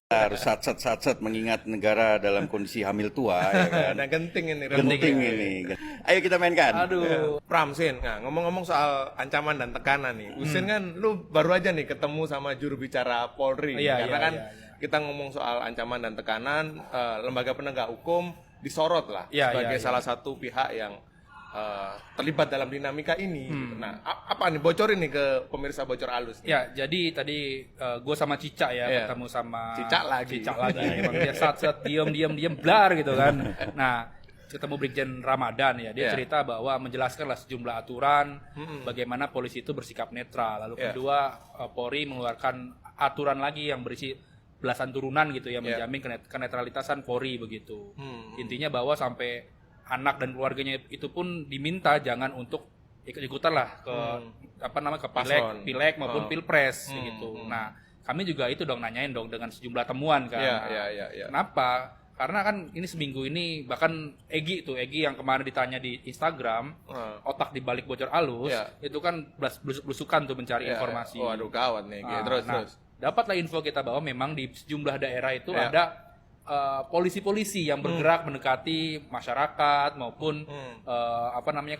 Harus sat mengingat negara dalam kondisi hamil tua ya kan. Nah, genting ini. Genting ini. Ayo kita mainkan. Aduh, Pram, Sin. Nah, ngomong-ngomong soal ancaman dan tekanan nih. Usin kan lu baru aja nih ketemu sama juru bicara Polri. Karena kan kita ngomong soal ancaman dan tekanan, lembaga penegak hukum disorot lah sebagai salah satu pihak yang terlibat dalam dinamika ini. Nah, apa nih bocorin nih ke pemirsa Bocor Alus nih? Ya, jadi tadi gue sama Cica ya ketemu sama Cica lagi. Emang dia sat diem blar gitu kan. Nah, ketemu Brigjen Ramadan ya, dia cerita bahwa menjelaskanlah sejumlah aturan bagaimana polisi itu bersikap netral. Lalu kedua, Polri mengeluarkan aturan lagi yang berisi belasan turunan gitu ya, menjamin kenetralitasan Polri begitu. Intinya bahwa sampai anak dan keluarganya itu pun diminta jangan untuk ikut-ikutan lah ke ke pileg maupun pilpres gitu. Nah, kami juga itu nanyain dengan sejumlah temuan kan. Kenapa? Karena kan ini seminggu ini bahkan Egy yang kemarin ditanya di Instagram, otak di balik Bocor Alus, itu kan blus-blusukan tuh mencari informasi. Waduh, gawat nih. Terus. Dapatlah info kita bahwa memang di sejumlah daerah itu ada polisi-polisi yang bergerak mendekati masyarakat maupun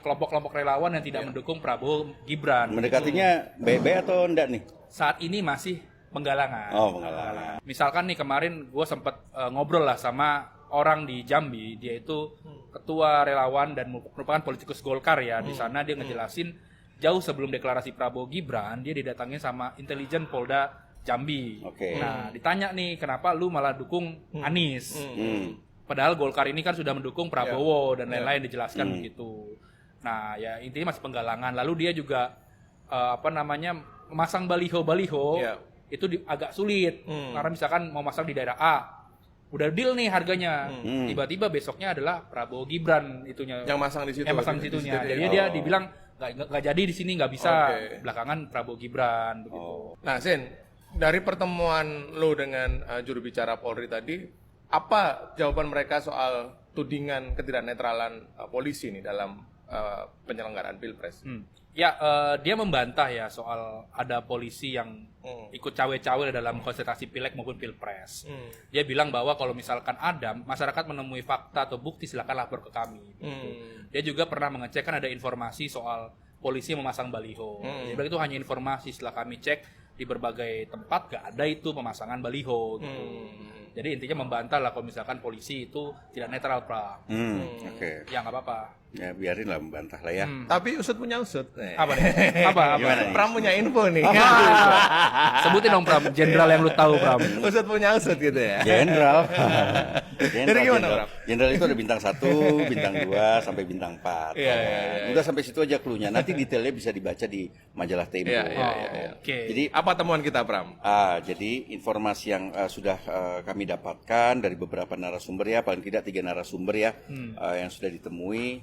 kelompok-kelompok relawan yang tidak mendukung Prabowo Gibran. Mendekatinya baik-baik atau enggak nih? Saat ini masih penggalangan. Oh, penggalangan. Misalkan nih kemarin gue sempat ngobrol lah sama orang di Jambi, dia itu ketua relawan dan merupakan politikus Golkar ya. Di sana dia ngejelasin jauh sebelum deklarasi Prabowo Gibran, dia didatangin sama intelijen Polda Jambi. Nah, ditanya nih kenapa lu malah dukung Anies? Padahal Golkar ini kan sudah mendukung Prabowo dan lain-lain, dijelaskan begitu. Nah, ya intinya masih penggalangan. Lalu dia juga memasang baliho-baliho itu agak sulit. Karena misalkan mau masang di daerah A, udah deal nih harganya. Tiba-tiba besoknya adalah Prabowo Gibran itunya. Yang masang di situ. Yang masang di situnya. Jadi dia dibilang nggak jadi di sini, nggak bisa. Belakangan Prabowo Gibran begitu. Nah, Sin, dari pertemuan lo dengan juru bicara Polri tadi, apa jawaban mereka soal tudingan ketidaknetralan polisi nih dalam penyelenggaraan Pilpres? Dia membantah ya soal ada polisi yang ikut cawe-cawe dalam konsultasi pileg maupun Pilpres. Dia bilang bahwa kalau misalkan ada masyarakat menemui fakta atau bukti silakan lapor ke kami. Dia juga pernah mengecek kan ada informasi soal polisi yang memasang baliho. Dia bilang itu hanya informasi, setelah kami cek di berbagai tempat gak ada itu pemasangan baliho gitu. Jadi intinya membantah lah kalau misalkan polisi itu tidak netral, Pra. Ya nggak apa-apa. Ya biarin lah, membantah lah ya. Tapi Usut punya Usut. Apa nih? Apa? Pram punya info nih. Sebutin dong, Pram. Jenderal yang lu tahu, Pram. Usut punya Usut gitu ya. Jenderal. Jadi gimana, Pram? Jenderal itu ada bintang 1, bintang 2 sampai bintang 4. Udah sampai situ aja cluenya. Nanti detailnya bisa dibaca di majalah Tempo. Jadi apa temuan kita, Pram? Jadi informasi yang sudah kami dapatkan dari beberapa narasumber ya, paling tidak 3 narasumber ya, yang sudah ditemui,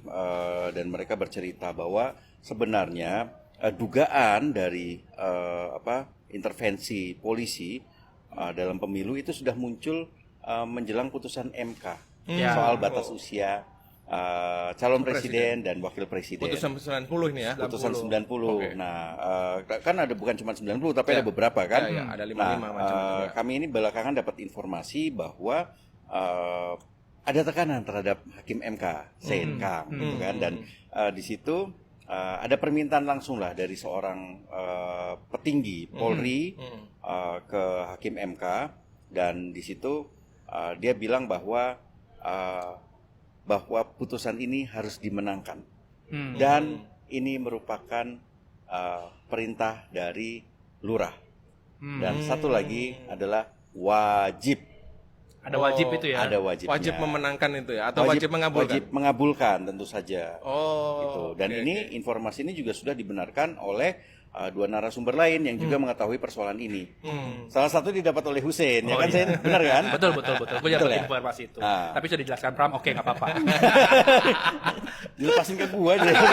dan mereka bercerita bahwa sebenarnya dugaan dari intervensi polisi dalam pemilu itu sudah muncul menjelang putusan MK soal batas usia calon presiden dan wakil presiden. Putusan 90 ini ya. Putusan 90. Nah, kan ada bukan cuma 90 tapi ada beberapa kan. Ada 55 macam. Kami ini belakangan dapat informasi bahwa ada tekanan terhadap hakim MK, CNK, gitu kan, dan di situ ada permintaan langsung lah dari seorang petinggi Polri ke hakim MK, dan di situ dia bilang bahwa putusan ini harus dimenangkan, dan ini merupakan perintah dari lurah, dan satu lagi adalah wajib. Ada wajib itu ya? Ada wajibnya. Wajib memenangkan itu ya? Atau wajib mengabulkan? Wajib mengabulkan tentu saja. Gitu. Dan informasi ini juga sudah dibenarkan oleh 2 narasumber lain yang juga mengetahui persoalan ini. Salah satu didapat oleh Husein, ya kan, Sen? Benar kan? Betul. Gue dapat informasi itu. Tapi sudah dijelaskan, Pram. Oke, nggak apa-apa. Dilepasin ke gua aja.